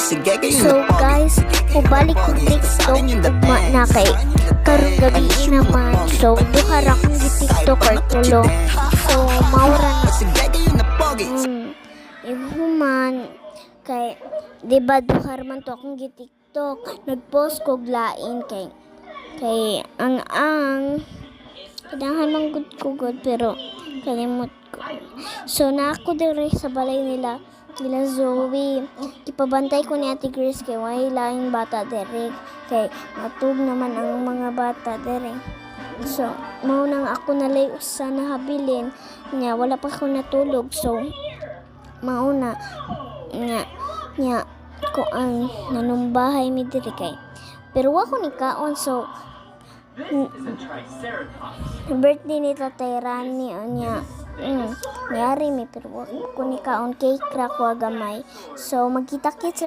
So guys, ubalik ko TikTok ugma na kay karong gabi naman. So duha ra kong gi-TikToker tulo. So maura na. Ihuman kay di ba duha man to akong gi-TikTok. Nag-post ko lain kay ang kailangan mang good pero kalimot ko. So na ako dire sa balay nila Zoe. Ipabantay ko ni Ate Grace kay way laing bata dire. Kay matug naman ang mga bata dire. So, mao nang ako nalay usa na habilin nya wala pa ko natulog. So, mao na nya ko ang nanumbahay mi dire kay. Pero wa ko ni kaon so birthday ni Tatay Rani niya. Niyari mi pero wa ko ni kaon cake ra ko gamay. So magkita-kits